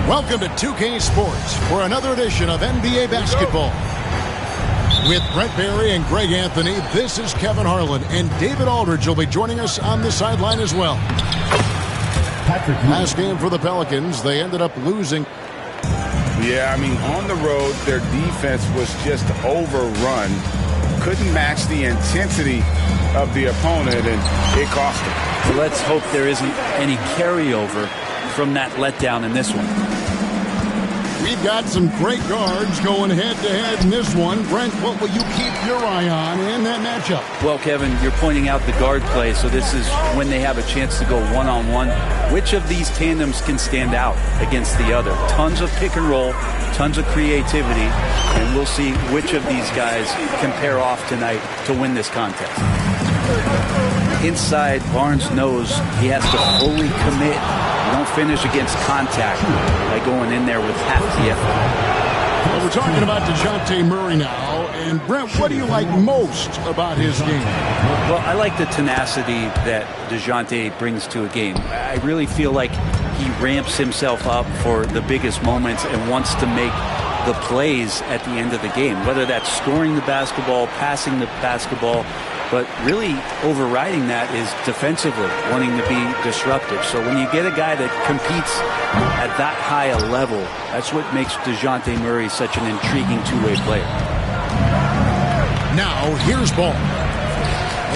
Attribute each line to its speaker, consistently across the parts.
Speaker 1: Welcome to 2K Sports for another edition of NBA basketball. With Brent Barry and Greg Anthony, this is Kevin Harlan, and David Aldridge will be joining us on the sideline as well. Last game for the Pelicans, they ended up losing.
Speaker 2: Yeah, I mean, on the road, their defense was just overrun. Couldn't match the intensity of the opponent, and it cost them.
Speaker 3: So let's hope there isn't any carryover from that letdown in this one.
Speaker 1: We've got some great guards going head-to-head in this one. Brent, what will you keep your eye on in that matchup?
Speaker 3: Well, Kevin, you're pointing out the guard play, so this is when they have a chance to go one-on-one. Which of these tandems can stand out against the other? Tons of pick and roll, tons of creativity, and we'll see which of these guys can pair off tonight to win this contest. Inside, Barnes knows he has to fully commit. You don't finish against contact by going in there with half the effort.
Speaker 1: Well, we're talking about DeJounte Murray now. And, Brent, what do you like most about his game?
Speaker 3: Well, I like the tenacity that DeJounte brings to a game. I really feel like he ramps himself up for the biggest moments and wants to make the plays at the end of the game, whether that's scoring the basketball, passing the basketball, but really overriding that is defensively wanting to be disruptive. So when you get a guy that competes at that high a level, that's what makes DeJounte Murray such an intriguing two-way player.
Speaker 1: Now, here's Ball.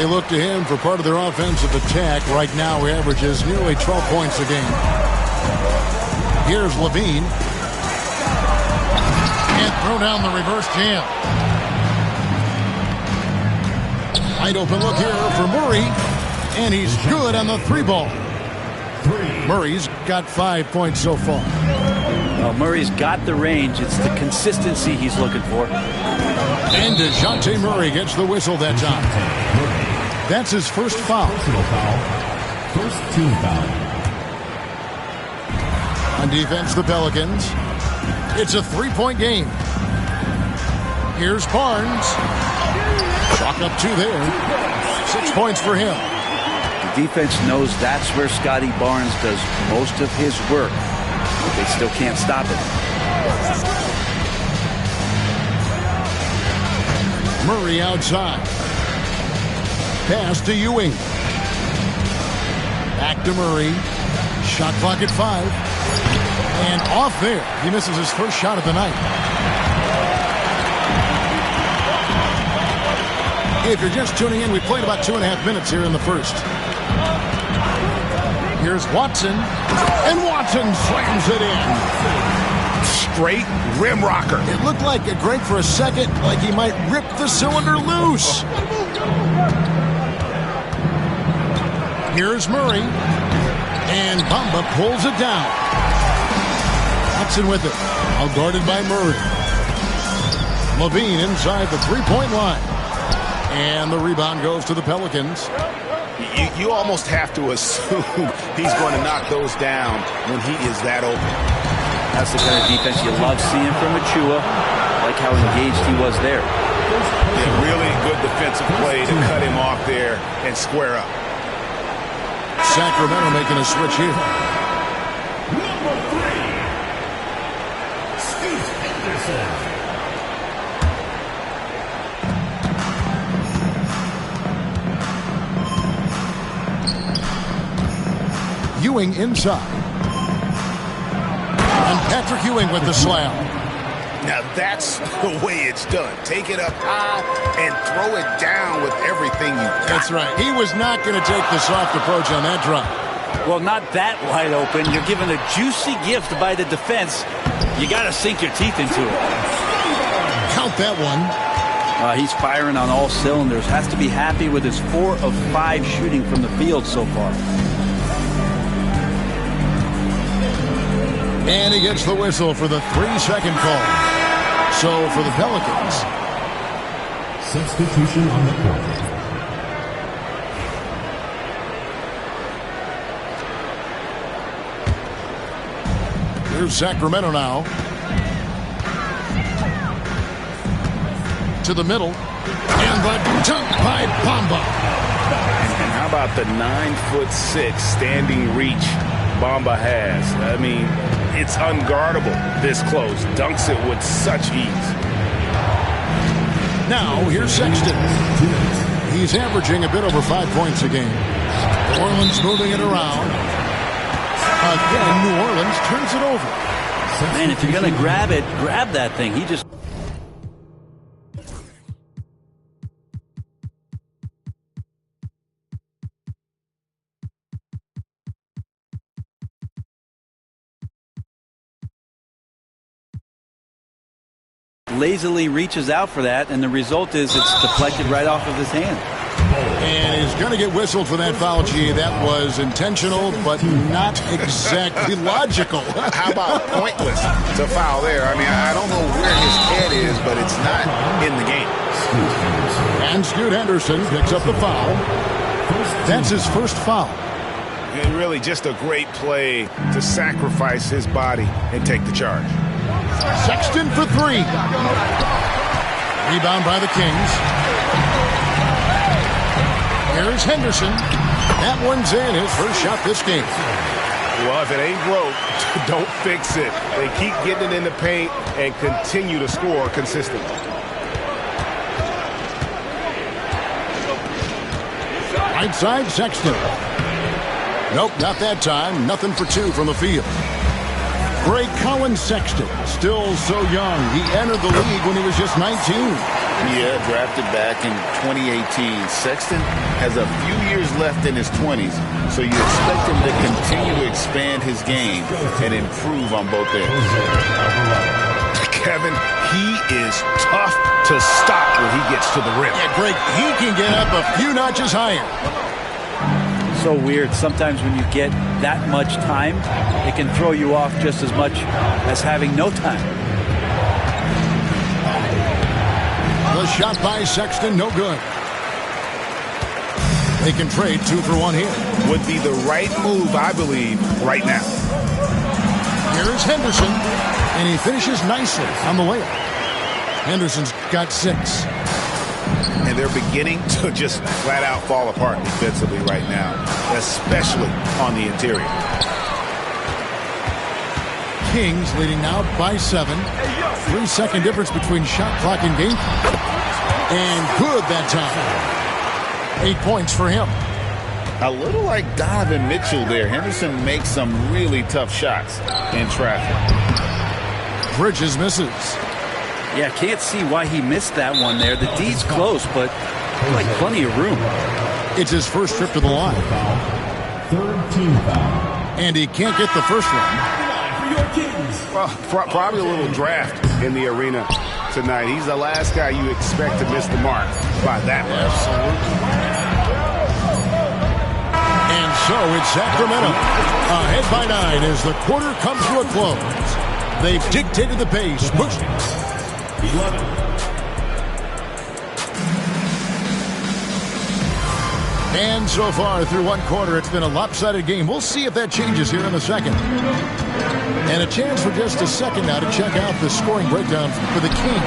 Speaker 1: They look to him for part of their offensive attack. Right now, he averages nearly 12 points a game. Here's Levine. And throw down the reverse jam. Wide open look here for Murray. And he's good on the three ball. Murray's got 5 points so far.
Speaker 3: Well, Murray's got the range. It's the consistency he's looking for.
Speaker 1: And DeJounte Murray gets the whistle that time. That's his first foul.
Speaker 4: First team foul.
Speaker 1: On defense, the Pelicans. It's a three-point game. Here's Barnes. Chalk up two there. 6 points for him.
Speaker 3: The defense knows that's where Scotty Barnes does most of his work. But they still can't stop it.
Speaker 1: Murray outside. Pass to Ewing. Back to Murray. Shot clock at 5. And off there. He misses his first shot of the night. If you're just tuning in, we played about 2.5 minutes here in the first. Here's Watson. And Watson slams it in.
Speaker 2: Straight rim rocker.
Speaker 1: It looked like a Greg for a second, like he might rip the cylinder loose. Here's Murray. And Bamba pulls it down. Watson with it. All guarded by Murray. Levine inside the three-point line. And the rebound goes to the Pelicans.
Speaker 2: You almost have to assume he's going to knock those down when he is that open.
Speaker 3: That's the kind of defense you love seeing from Achua. Like how engaged he was there.
Speaker 2: Yeah, really good defensive play to cut him off there and square up.
Speaker 1: Sacramento making a switch here.
Speaker 4: Number 3. Scoot Henderson.
Speaker 1: Ewing inside. And Patrick Ewing with the slam.
Speaker 2: Now that's the way it's done. Take it up high and throw it down with everything you got.
Speaker 1: That's right. He was not going to take the soft approach on that drive.
Speaker 3: Well, not that wide open. You're given a juicy gift by the defense. You got to sink your teeth into it.
Speaker 1: Count that one.
Speaker 3: He's firing on all cylinders. Has to be happy with his 4 of 5 shooting from the field so far.
Speaker 1: And he gets the whistle for the 3-second call. So for the Pelicans.
Speaker 4: Substitution on the court.
Speaker 1: Here's Sacramento now. To the middle. And the dunk by Bamba.
Speaker 2: And how about the 9'6" standing reach Bamba has? I mean, it's unguardable this close. Dunks it with such ease.
Speaker 1: Now, here's Sexton. He's averaging a bit over 5 points a game. New Orleans moving it around. Again, New Orleans turns it over.
Speaker 3: Man, if you're going to grab it, grab that thing. He just... lazily reaches out for that, and the result is it's deflected right off of his hand.
Speaker 1: And he's going to get whistled for that foul, G. That was intentional, but not exactly logical.
Speaker 2: How about pointless to foul there? I mean, I don't know where his head is, but it's not in the game.
Speaker 1: And Scoot Henderson picks up the foul. That's his first foul.
Speaker 2: And really just a great play to sacrifice his body and take the charge.
Speaker 1: Sexton for 3. Rebound by the Kings. Here's Henderson. That one's in, his first shot this game.
Speaker 2: Well, if it ain't broke, don't fix it. They keep getting it in the paint and continue to score consistently.
Speaker 1: Right side, Sexton. Nope, not that time. Nothing for 2 from the field. Greg Colin Sexton, still so young. He entered the league when he was just 19.
Speaker 5: Yeah, drafted back in 2018. Sexton has a few years left in his 20s, so you expect him to continue to expand his game and improve on both ends.
Speaker 2: Kevin, he is tough to stop when he gets to the rim.
Speaker 1: Yeah, Greg, he can get up a few notches higher.
Speaker 3: So weird. Sometimes when you get that much time, it can throw you off just as much as having no time.
Speaker 1: The shot by Sexton, no good. They can trade 2 for 1 here.
Speaker 2: Would be the right move, I believe, right now.
Speaker 1: Here's Henderson, and he finishes nicely on the layup. Henderson's got 6.
Speaker 2: And they're beginning to just flat out fall apart defensively right now, especially on the interior.
Speaker 1: Kings leading now by 7. 3-second difference between shot clock and game clock. And good that time. 8 points for him.
Speaker 5: A little like Donovan Mitchell there. Henderson makes some really tough shots in traffic.
Speaker 1: Bridges misses.
Speaker 3: Yeah, can't see why he missed that one there. The D's close, but like plenty of room.
Speaker 1: It's his first trip to the line.
Speaker 4: Third team foul.
Speaker 1: And he can't get the first one.
Speaker 2: Well, probably a little draft in the arena tonight. He's the last guy you expect to miss the mark by that much.
Speaker 1: And so it's Sacramento ahead by 9 as the quarter comes to a close. They've dictated the pace, pushed
Speaker 4: 11.
Speaker 1: And so far through one quarter, it's been a lopsided game. We'll see if that changes here in the second. And a chance for just a second now to check out the scoring breakdown for the Kings.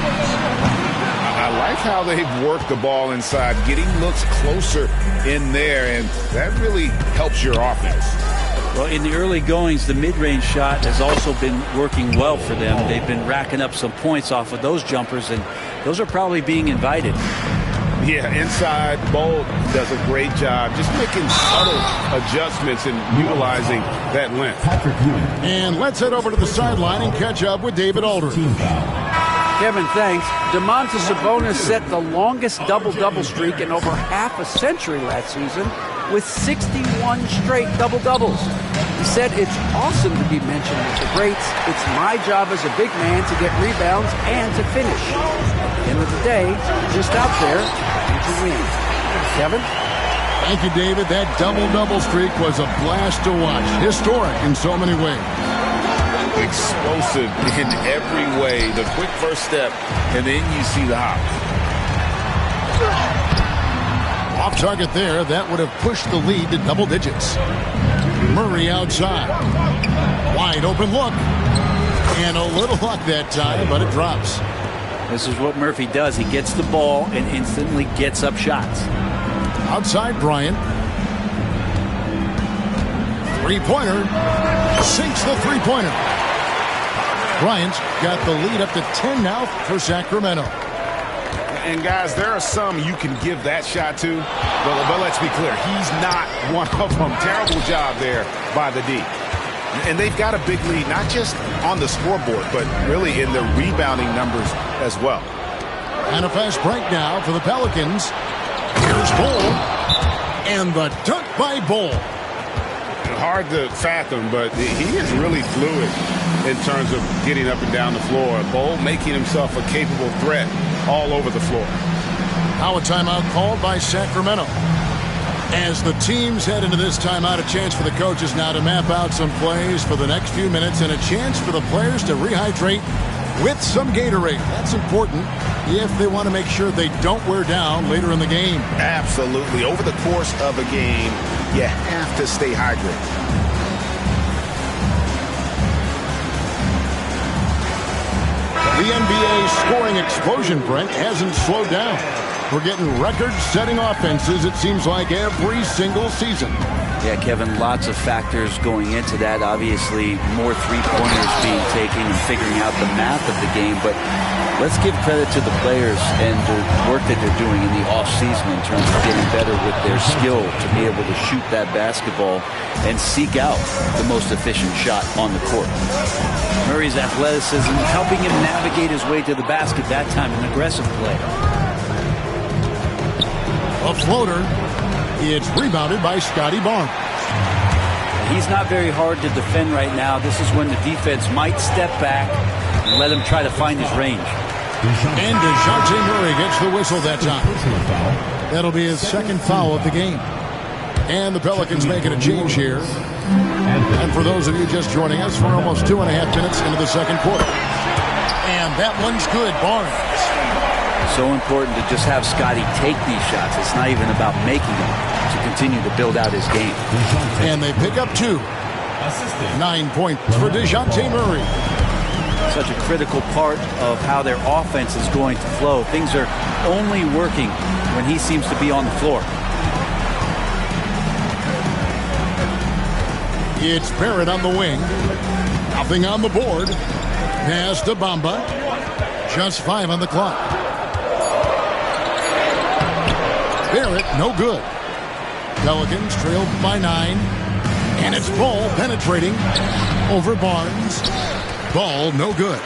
Speaker 2: I like how they've worked the ball inside, getting looks closer in there, and that really helps your offense.
Speaker 3: Well, in the early goings, the mid-range shot has also been working well for them. They've been racking up some points off of those jumpers, and those are probably being invited.
Speaker 2: Yeah, inside, Bold does a great job just making subtle adjustments and utilizing that length.
Speaker 4: Patrick Ewing.
Speaker 1: And let's head over to the sideline and catch up with David Aldridge.
Speaker 4: Team foul.
Speaker 6: Kevin, thanks. Domantas Sabonis set the longest double-double streak in over half a century last season with 61 straight double-doubles. He said, "It's awesome to be mentioned with the greats. It's my job as a big man to get rebounds and to finish. At the end of the day, just out there and to win." Kevin?
Speaker 1: Thank you, David. That double-double streak was a blast to watch. Historic in so many ways.
Speaker 5: Explosive in every way. The quick first step, and then you see the hop.
Speaker 1: Off target there. That would have pushed the lead to double digits. Murray outside. Wide open look. And a little luck that time, but it drops.
Speaker 3: This is what Murphy does. He gets the ball and instantly gets up shots.
Speaker 1: Outside Bryant. Three-pointer. Sinks the three-pointer. Bryant's got the lead up to 10 now for Sacramento.
Speaker 2: And guys, there are some you can give that shot to, but let's be clear, he's not one of them. Terrible job there by the D.
Speaker 7: And they've got a big lead, not just on the scoreboard, but really in the rebounding numbers as well.
Speaker 1: And a fast break now for the Pelicans. Here's Bol. And the dunk by Bol.
Speaker 2: Hard to fathom, but he is really fluid in terms of getting up and down the floor. Bol making himself a capable threat all over the floor.
Speaker 1: Now a timeout called by Sacramento. As the teams head into this timeout, a chance for the coaches now to map out some plays for the next few minutes and a chance for the players to rehydrate with some Gatorade. That's important if they want to make sure they don't wear down later in the game.
Speaker 7: Absolutely. Over the course of a game, you have to stay hydrated.
Speaker 1: The NBA scoring explosion, Brent, hasn't slowed down. We're getting record-setting offenses, it seems like, every single season.
Speaker 3: Yeah, Kevin, lots of factors going into that. Obviously, more three-pointers being taken and figuring out the math of the game. But let's give credit to the players and the work that they're doing in the off-season in terms of getting better with their skill to be able to shoot that basketball and seek out the most efficient shot on the court. Murray's athleticism helping him navigate his way to the basket, that time an aggressive play.
Speaker 1: A floater. It's rebounded by Scotty Barnes.
Speaker 3: He's not very hard to defend right now. This is when the defense might step back and let him try to find his range.
Speaker 1: And DeJounte Murray gets the whistle that time. That'll be his second foul of the game. And the Pelicans making a change here. And for those of you just joining us, we're almost 2.5 minutes into the second quarter. And that one's good, Barnes.
Speaker 3: So important to just have Scotty take these shots. It's not even about making them, to continue to build out his game.
Speaker 1: And they pick up 2. 9 points for DeJounte Murray.
Speaker 3: Such a critical part of how their offense is going to flow. Things are only working when he seems to be on the floor.
Speaker 1: It's Barrett on the wing. Nothing on the board. Pass to Bamba. Just 5 on the clock. Barrett, no good. Pelicans trailed by 9. And it's Bol penetrating over Barnes. Ball, no good.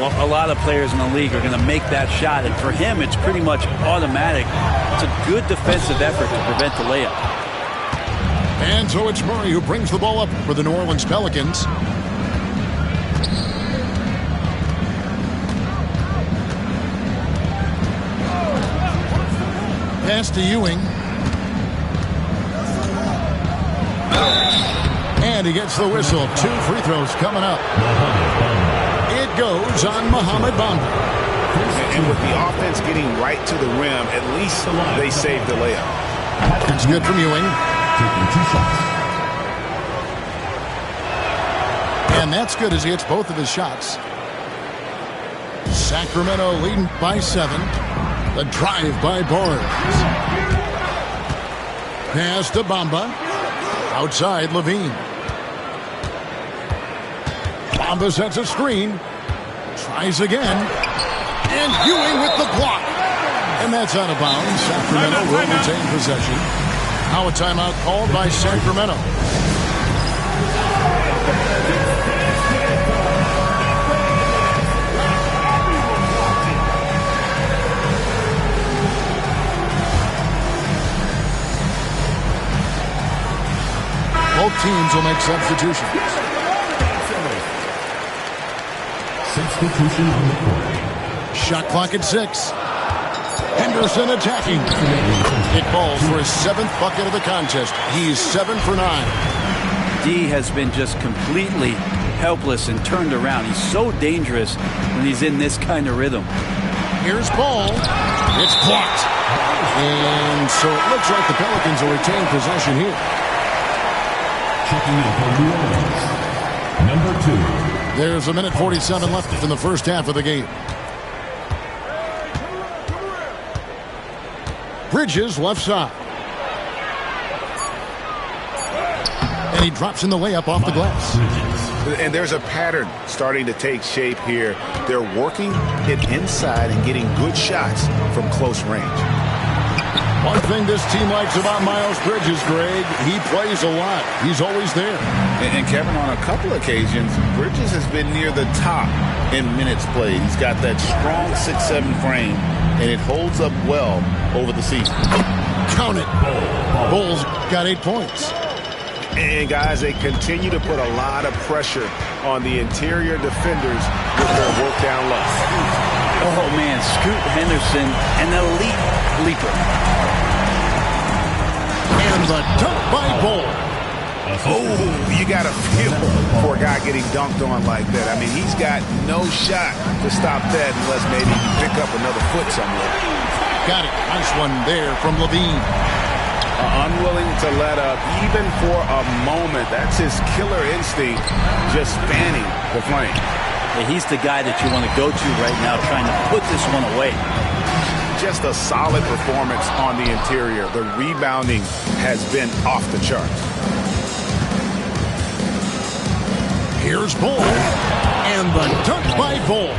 Speaker 3: Well, a lot of players in the league are going to make that shot, and for him, it's pretty much automatic. It's a good defensive effort to prevent the layup.
Speaker 1: And so it's Murray who brings the ball up for the New Orleans Pelicans. Pass to Ewing. And he gets the whistle. 2 free throws coming up. It goes on Mohamed Bamba.
Speaker 7: And with the offense getting right to the rim, at least they saved the layup.
Speaker 1: It's good from Ewing. And that's good as he hits both of his shots. Sacramento leading by 7. The drive by Barnes. Pass to Bamba. Outside Levine. Bamba sets a screen. Tries again. And Ewing with the block. And that's out of bounds. Sacramento will retain possession. Now a timeout called by Sacramento. Both teams will make substitutions.
Speaker 4: Substitution on the court.
Speaker 1: Shot clock at 6. Henderson attacking. It falls for his 7th bucket of the contest. He's 7 for 9.
Speaker 3: D has been just completely helpless and turned around. He's so dangerous when he's in this kind of rhythm.
Speaker 1: Here's Ball. It's blocked. And so it looks like the Pelicans will retain possession here.
Speaker 4: Checking in for New Orleans. Number 2.
Speaker 1: There's 1:47 left in the first half of the game. Bridges left side. And he drops in the layup off the glass.
Speaker 7: And there's a pattern starting to take shape here. They're working it inside and getting good shots from close range.
Speaker 1: One thing this team likes about Miles Bridges, Greg, he plays a lot. He's always there.
Speaker 5: And Kevin, on a couple occasions, Bridges has been near the top in minutes played. He's got that strong 6'7" frame, and it holds up well over the season.
Speaker 1: Count it. Bulls got 8 points.
Speaker 7: And, guys, they continue to put a lot of pressure on the interior defenders with their work down low.
Speaker 3: Oh, man, Scoot Henderson, an elite leaper.
Speaker 1: And the dunk by Bull.
Speaker 7: Oh, you got to feel for a guy getting dunked on like that. I mean, he's got no shot to stop that unless maybe you pick up another foot somewhere.
Speaker 1: Got it. Nice one there from Levine.
Speaker 2: Unwilling to let up even for a moment. That's his killer instinct, just spanning the flame.
Speaker 3: Yeah, he's the guy that you want to go to right now trying to put this one away.
Speaker 7: Just a solid performance on the interior. The rebounding has been off the charts.
Speaker 1: Here's Bull. And the dunk by Bull.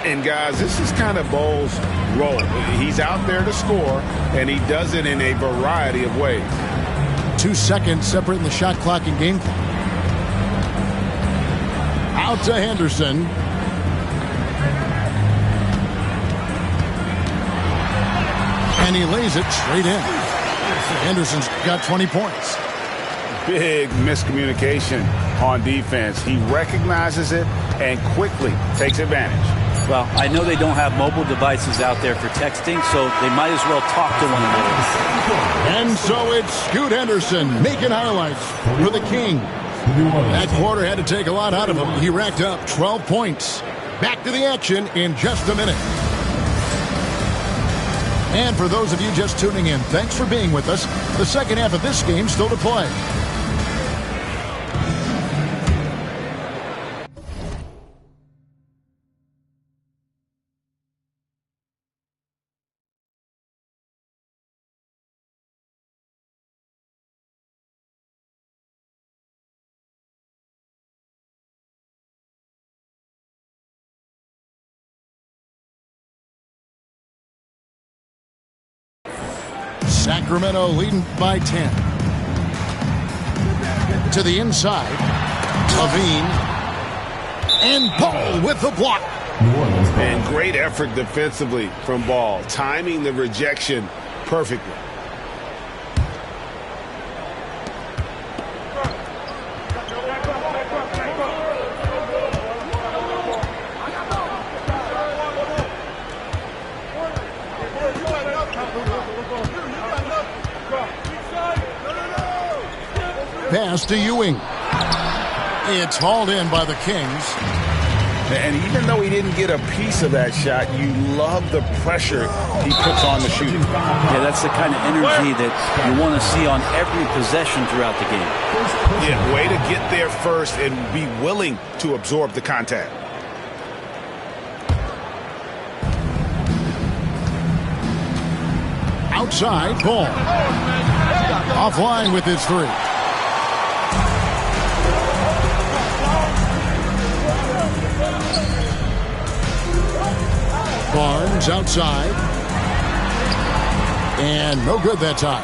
Speaker 2: And, guys, this is kind of Bull's role. He's out there to score, and he does it in a variety of ways.
Speaker 1: 2 seconds separating the shot clock and game clock. Out to Henderson. And he lays it straight in. Henderson's got 20 points.
Speaker 2: Big miscommunication on defense. He recognizes it and quickly takes advantage.
Speaker 3: Well, I know they don't have mobile devices out there for texting, so they might as well talk to one another.
Speaker 1: And so it's Scoot Henderson making highlights for the King. That quarter had to take a lot out of him. He racked up 12 points. Back to the action in just a minute. And for those of you just tuning in, thanks for being with us. The second half of this game still to play. Sacramento leading by 10. To the inside. Levine. And Ball with the block.
Speaker 2: And great effort defensively from Ball, timing the rejection perfectly.
Speaker 1: Pass to Ewing. It's hauled in by the Kings.
Speaker 2: And even though he didn't get a piece of that shot, you love the pressure he puts on the shooter.
Speaker 3: Yeah, that's the kind of energy that you want to see on every possession throughout the game.
Speaker 7: Yeah, way to get there first and be willing to absorb the contact.
Speaker 1: Outside, Ball. Offline with his three. Barnes outside. And no good that time.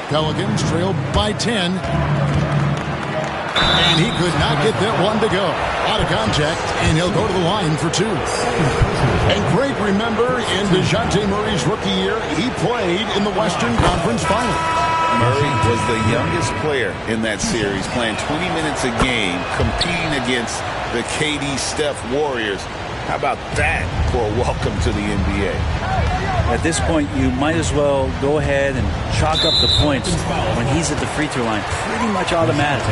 Speaker 1: Pelicans trailed by 10. And he could not get that one to go. Out of contact, and he'll go to the line for two. And Greg, remember, in DeJounte Murray's rookie year, he played in the Western Conference Final.
Speaker 5: Murray was the youngest player in that series, playing 20 minutes a game, competing against the KD Steph Warriors. How about that for a welcome to the NBA?
Speaker 3: At this point, you might as well go ahead and chalk up the points when he's at the free throw line. Pretty much automatic.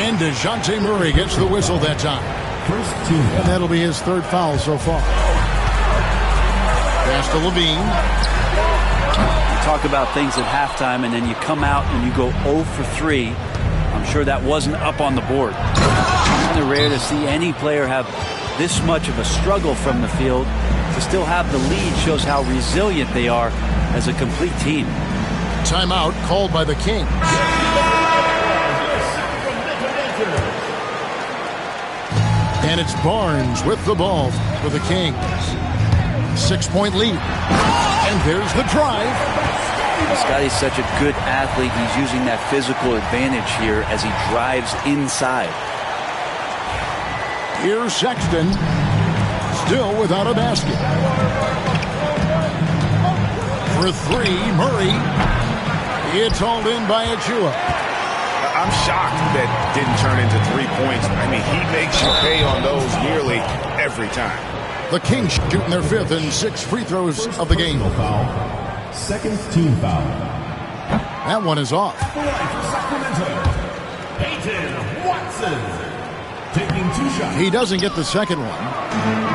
Speaker 1: And DeJounte Murray gets the whistle that time. And that'll be his third foul so far. Pass to Levine.
Speaker 3: You talk about things at halftime, and then you come out and you go 0 for 3. I'm sure that wasn't up on the board. Kind of rare to see any player have this much of a struggle from the field. To still have the lead shows how resilient they are as a complete team.
Speaker 1: Timeout called by the King. And it's Barnes with the ball for the Kings. 6-point lead. And there's the drive.
Speaker 3: Scotty's such a good athlete. He's using that physical advantage here as he drives inside.
Speaker 1: Here's Sexton. Still without a basket. For three, Murray. It's hauled in by Achua.
Speaker 7: I'm shocked that didn't turn into 3 points. I mean, he makes you pay on those nearly every time.
Speaker 1: The Kings shooting their 5th and 6th free throws of the game.
Speaker 4: Foul. Second team foul.
Speaker 1: That one is off.
Speaker 4: Sacramento. Peyton Watson. Taking 2 shots.
Speaker 1: He doesn't get the second one.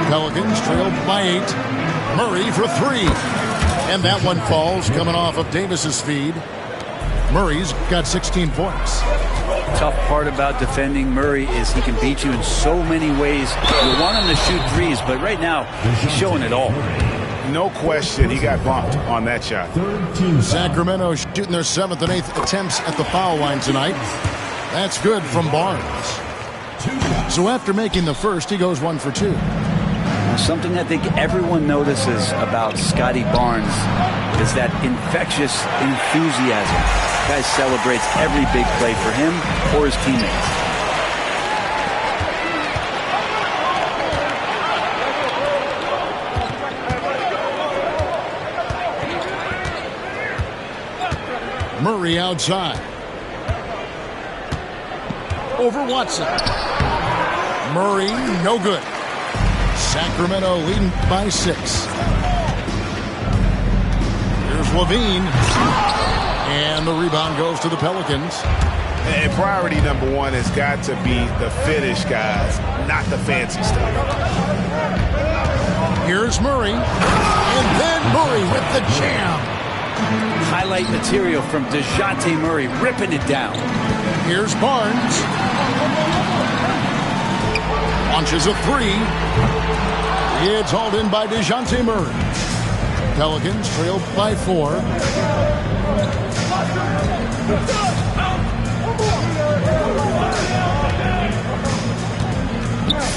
Speaker 1: Pelicans trailed by 8. Murray for 3. And that one falls coming off of Davis's feed. Murray's got 16 points.
Speaker 3: Tough part about defending Murray is he can beat you in so many ways. You want him to shoot threes, but right now he's showing it all.
Speaker 7: No question, he got bumped on that shot.
Speaker 4: Third team.
Speaker 1: Sacramento shooting their 7th and 8th attempts at the foul line tonight. That's good from Barnes. So after making the first, he goes 1 for 2.
Speaker 3: Something I think everyone notices about Scotty Barnes is that infectious enthusiasm. The guy celebrates every big play for him or his teammates.
Speaker 1: Murray outside. Over Watson. Murray, no good. Sacramento leading by 6. Here's Levine. And the rebound goes to the Pelicans.
Speaker 7: And priority number 1 has got to be the finish, guys, not the fancy stuff.
Speaker 1: Here's Murray. And then Murray with the jam.
Speaker 3: Highlight material from DeJounte Murray ripping it down.
Speaker 1: Here's Barnes. Launches a 3. It's hauled in by DeJounte Murray. Pelicans trailed by 4.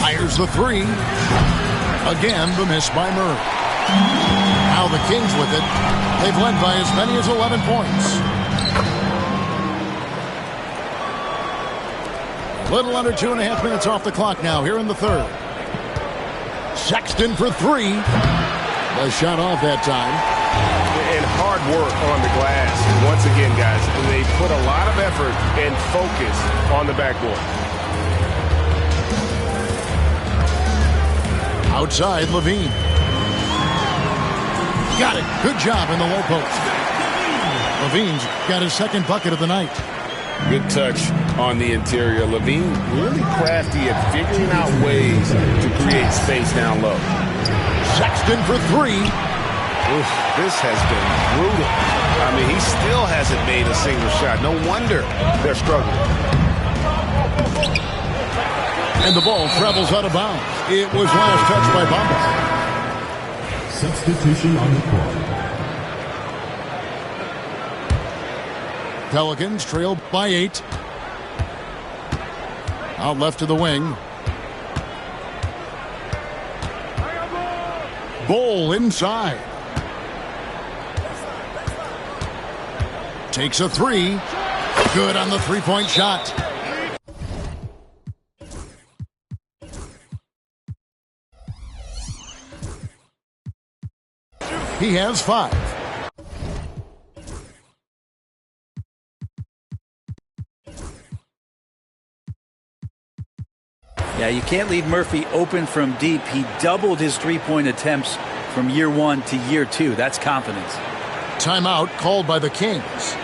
Speaker 1: Fires the 3. Again, the miss by Murray. Now the Kings with it. They've led by as many as 11 points. A little under 2.5 minutes off the clock now here in the 3rd. Sexton for 3. The shot off that time.
Speaker 7: And hard work on the glass. Once again, guys, they put a lot of effort and focus on the backboard.
Speaker 1: Outside, Levine. Got it. Good job in the low post. Levine's got his 2nd bucket of the night.
Speaker 2: Good touch on the interior. Levine really crafty at figuring out ways to create space down low.
Speaker 1: Sexton for 3.
Speaker 7: Oof, this has been brutal. I mean, he still hasn't made a single shot. No wonder they're struggling.
Speaker 1: And the ball travels out of bounds. It was last touched by Bamba.
Speaker 4: Substitution on the court.
Speaker 1: Pelicans trail by 8. Out left to the wing. Bol inside. Takes a 3. Good on the 3-point shot. He has 5.
Speaker 3: Yeah, you can't leave Murphy open from deep. He doubled his 3-point attempts from year 1 to year 2. That's confidence.
Speaker 1: Timeout called by the Kings.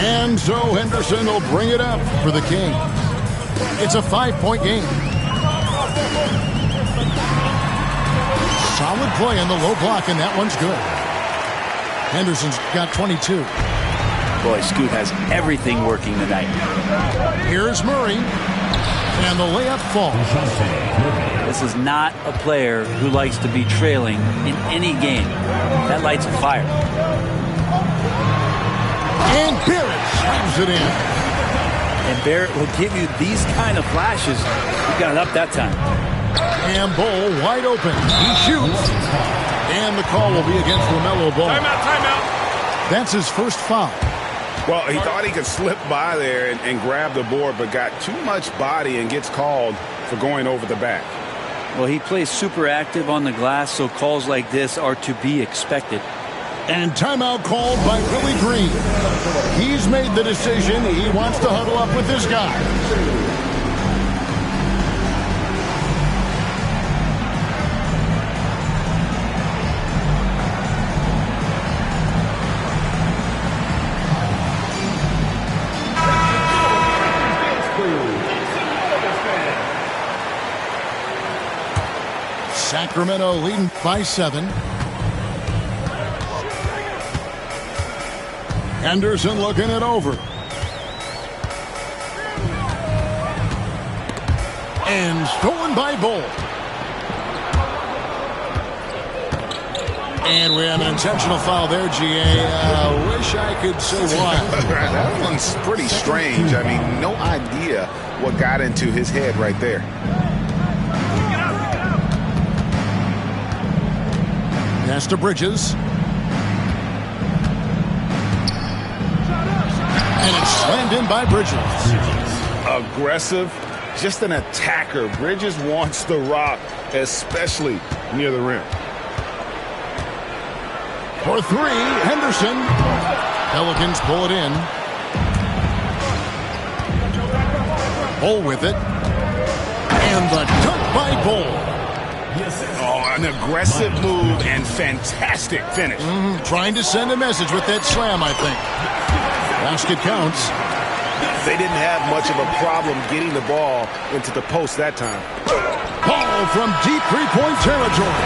Speaker 1: And so Henderson will bring it up for the King. It's a 5-point game. Solid play in the low block, and that one's good. Henderson's got 22.
Speaker 3: Boy, Scoot has everything working tonight.
Speaker 1: Here's Murray. And the layup falls.
Speaker 3: This is not a player who likes to be trailing in any game. That lights a fire.
Speaker 1: And Barrett slams it in.
Speaker 3: And Barrett will give you these kind of flashes. He got it up that time.
Speaker 1: And Bol wide open. He shoots. And the call will be against LaMelo Ball.
Speaker 7: Timeout.
Speaker 1: That's his first foul.
Speaker 7: Well, he thought he could slip by there and grab the board, but got too much body and gets called for going over the back.
Speaker 3: Well, he plays super active on the glass, so calls like this are to be expected.
Speaker 1: And timeout called by Willie Green. He's made the decision. He wants to huddle up with his guys. Sacramento leading by 7. Henderson looking it over. And stolen by Bol. And we have an intentional foul there, GA. Wish I could say why.
Speaker 7: That one's pretty strange. I mean, no idea what got into his head right there.
Speaker 1: Pass to Bridges. And it's slammed in by Bridges.
Speaker 7: Aggressive, just an attacker. Bridges wants the rock, especially near the rim.
Speaker 1: For 3, Henderson. Pelicans pull it in. Bol with it. And the dunk by Bol.
Speaker 7: Oh, an aggressive move and fantastic finish.
Speaker 1: Trying to send a message with that slam, I think. Basket counts.
Speaker 7: They didn't have much of a problem getting the ball into the post that time.
Speaker 1: Ball from deep three-point territory.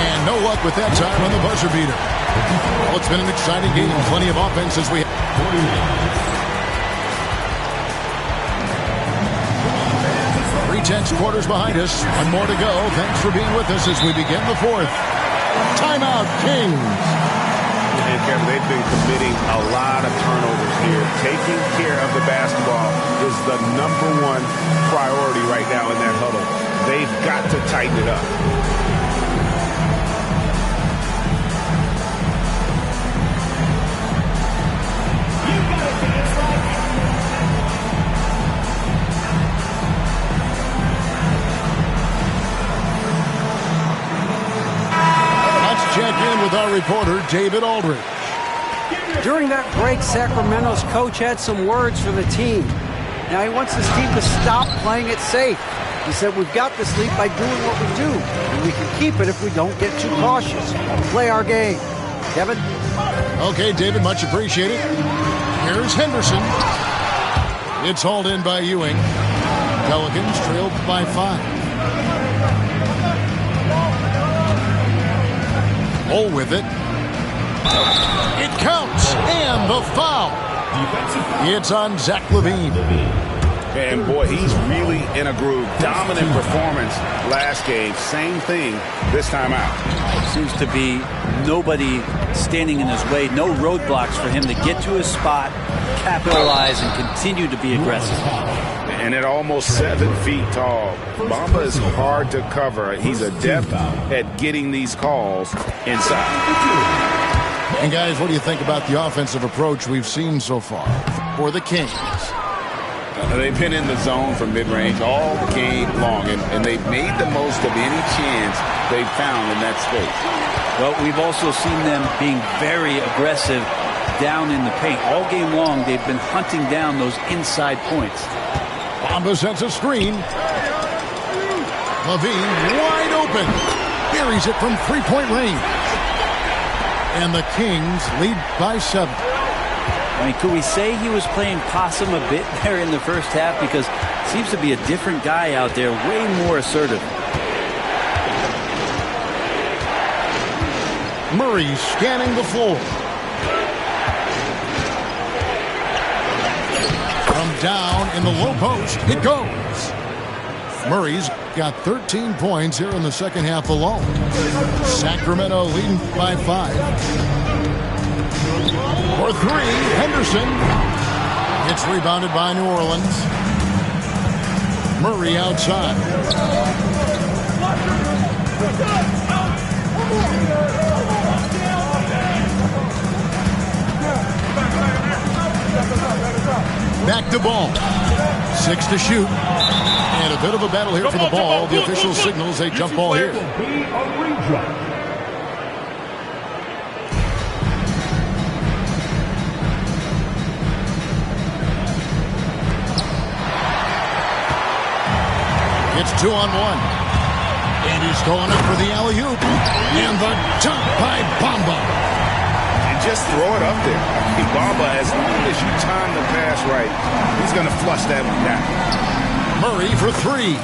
Speaker 1: And no luck with that time on the buzzer beater. Well, it's been an exciting game. Plenty of offense as we... 3/10 quarters behind us. One more to go. Thanks for being with us as we begin the 4th. Timeout, Kings.
Speaker 7: And Kevin, they've been committing a lot of turnovers here. Taking care of the basketball is the #1 priority right now in that huddle. They've got to tighten it up.
Speaker 1: Check in with our reporter, David Aldridge.
Speaker 6: During that break, Sacramento's coach had some words for the team. Now he wants his team to stop playing it safe. He said, we've got this lead by doing what we do, and we can keep it if we don't get too cautious. Play our game. Kevin?
Speaker 1: Okay, David, much appreciated. Here's Henderson. It's hauled in by Ewing. Pelicans trailed by 5. Bol with it. It counts. And the foul. It's on Zach LaVine.
Speaker 7: And boy, he's really in a groove. Dominant performance last game. Same thing this time out.
Speaker 3: Seems to be nobody standing in his way. No roadblocks for him to get to his spot, capitalize, and continue to be aggressive.
Speaker 7: And at almost 7 feet tall, Bamba is hard to cover. He's adept at getting these calls inside.
Speaker 1: And guys, what do you think about the offensive approach we've seen so far for the Kings?
Speaker 2: They've been in the zone from mid-range all game long, and they've made the most of any chance they've found in that space.
Speaker 3: Well, we've also seen them being very aggressive down in the paint. All game long, they've been hunting down those inside points.
Speaker 1: Bamba sets a screen. LaVine wide open. Buries it from three-point range. And the Kings lead by 7.
Speaker 3: I mean, could we say he was playing possum a bit there in the first half? Because it seems to be a different guy out there, way more assertive.
Speaker 1: Murray scanning the floor. From down in the low post, it goes. Murray's got 13 points here in the second half alone. Sacramento leading by 5. For 3, Henderson. It's rebounded by New Orleans. Murray outside. Back to Ball. 6 to shoot. And a bit of a battle here for the ball. The official signals a jump ball here. It's 2-on-1. And he's going up for the alley-oop. And the jump by Bamba.
Speaker 2: Just throw it up there. I mean, Bamba, as long as you time the pass right, he's going to flush that one down.
Speaker 1: Murray for 3.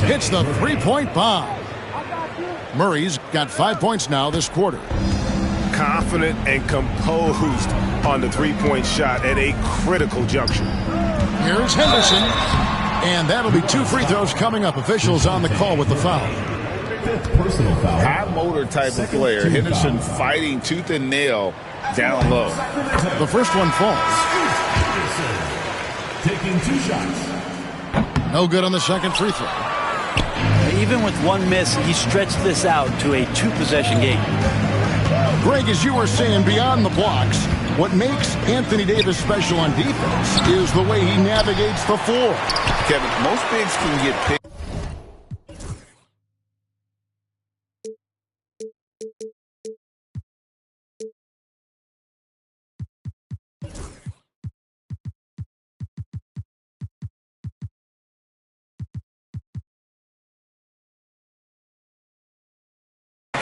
Speaker 1: Hits the three-point bomb. Murray's got 5 points now this quarter.
Speaker 7: Confident and composed on the three-point shot at a critical juncture.
Speaker 1: Here's Henderson. And that'll be 2 free throws coming up. Officials on the call with the foul.
Speaker 5: Personal foul. High motor type of player. Henderson fighting tooth and nail down low.
Speaker 1: The first one falls.
Speaker 4: Taking 2 shots.
Speaker 1: No good on the second free throw.
Speaker 3: Even with one miss, he stretched this out to a 2-possession game.
Speaker 1: Greg, as you were saying, beyond the blocks, what makes Anthony Davis special on defense is the way he navigates the floor.
Speaker 5: Kevin, most bigs can get picked.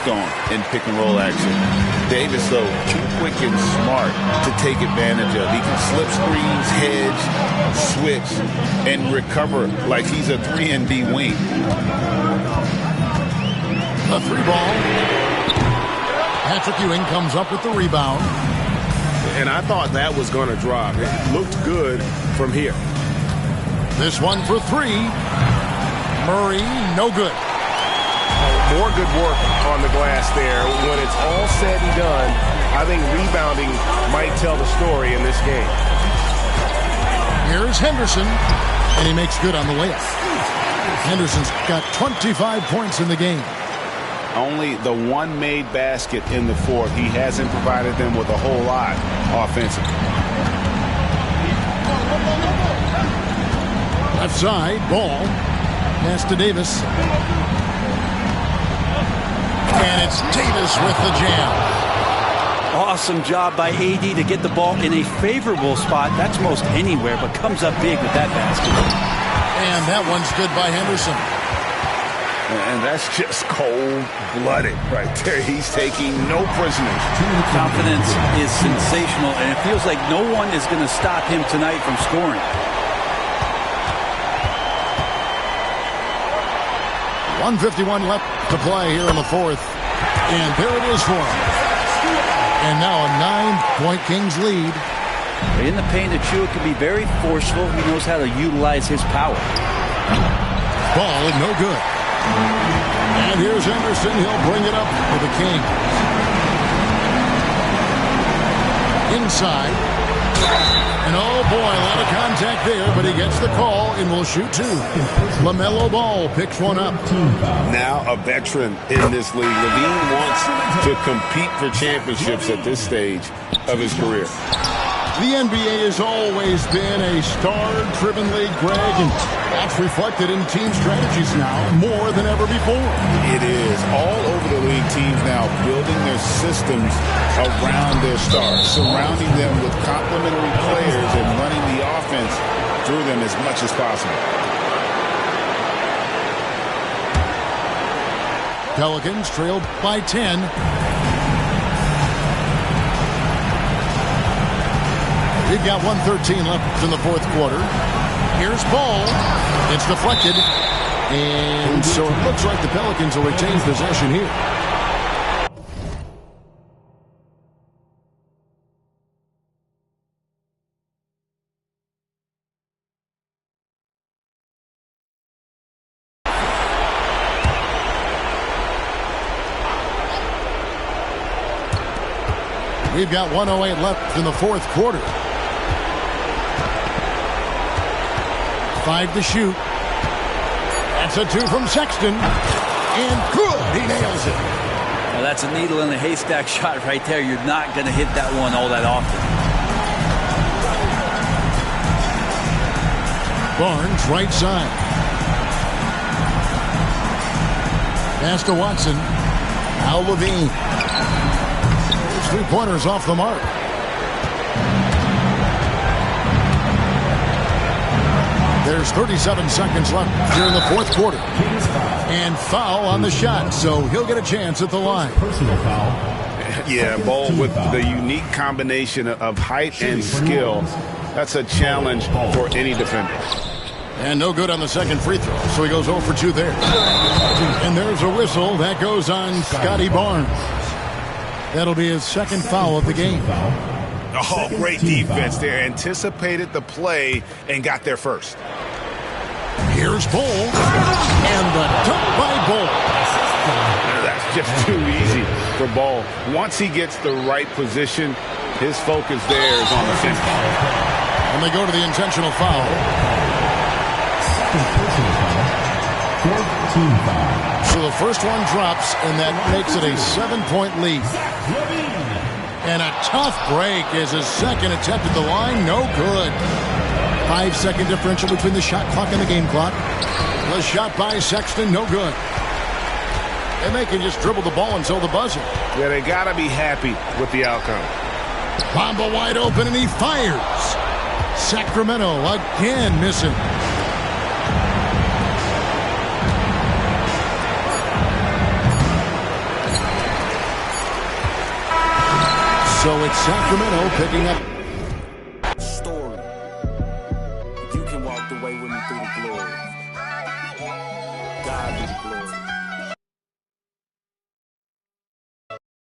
Speaker 5: On in pick and roll action. Davis, though, too quick and smart to take advantage of. He can slip screens, hedge, switch, and recover like he's a 3-and-D wing.
Speaker 1: A 3-ball. Patrick Ewing comes up with the rebound.
Speaker 7: And I thought that was going to drop. It looked good from here.
Speaker 1: This one for 3. Murray, no good.
Speaker 7: More good work on the glass there. When it's all said and done, I think rebounding might tell the story in this game.
Speaker 1: Here's Henderson, and he makes good on the layup. Henderson's got 25 points in the game.
Speaker 2: Only the one made basket in the fourth. He hasn't provided them with a whole lot offensively.
Speaker 1: Left side, Ball. Pass to Davis. And it's Davis with the jam.
Speaker 3: Awesome job by AD to get the ball in a favorable spot. That's most anywhere, but comes up big with that basket.
Speaker 1: And that one's good by Henderson.
Speaker 2: And that's just cold-blooded right there. He's taking no prisoners.
Speaker 3: Confidence is sensational, and it feels like no one is going to stop him tonight from scoring.
Speaker 1: 1:51 left to play here in the fourth. And there it is for him. And now a 9-point Kings lead.
Speaker 3: In the paint, Achiuwa can be very forceful. He knows how to utilize his power.
Speaker 1: Ball, no good. And here's Henderson. He'll bring it up for the Kings. Inside. And oh boy, a lot of contact there, but he gets the call and will shoot 2. LaMelo Ball picks one up.
Speaker 2: Now a veteran in this league. LaVine wants to compete for championships at this stage of his career.
Speaker 1: The NBA has always been a star-driven league, Greg, and that's reflected in team strategies now more than ever before.
Speaker 2: It is. All over the league, teams now building their systems around their stars, surrounding them with complementary players and running the offense through them as much as possible.
Speaker 1: Pelicans trailed by 10. We've got 1:13 left in the fourth quarter. Here's ball. It's deflected. And so it looks like the Pelicans will retain possession here. We've got 1:08 left in the fourth quarter. 5 to shoot. That's a 2 from Sexton. And good. He nails it.
Speaker 3: Well, that's a needle in a haystack shot right there. You're not going to hit that one all that often.
Speaker 1: Barnes, right side. Pass to Watson. Al Levine. 3-pointers off the mark. There's 37 seconds left here in the fourth quarter. And foul on the shot, so he'll get a chance at the line.
Speaker 4: Personal foul.
Speaker 7: Yeah, Ball with the unique combination of height and skill. That's a challenge for any defender.
Speaker 1: And no good on the second free throw, so he goes 0 for 2 there. And there's a whistle. That goes on Scotty Barnes. That'll be his second foul of the game.
Speaker 7: Oh, great defense there. Anticipated the play and got there first.
Speaker 1: Here's Ball. And the dunk by Ball.
Speaker 7: That's just too easy for Ball. Once he gets the right position, his focus there is on the finish.
Speaker 1: And they go to the intentional foul.
Speaker 4: Second personal foul. 4th team foul.
Speaker 1: So the first one drops, and that makes it a 7-point lead. And a tough break is his second attempt at the line. No good. 5-second differential between the shot clock and the game clock. The shot by Sexton, no good. And they can just dribble the ball until the buzzer.
Speaker 7: Yeah, they got to be happy with the outcome.
Speaker 1: Bamba wide open, and he fires. Sacramento again missing. So it's Sacramento picking up.
Speaker 8: Story. You can walk the way with me through the glory. God be the glory.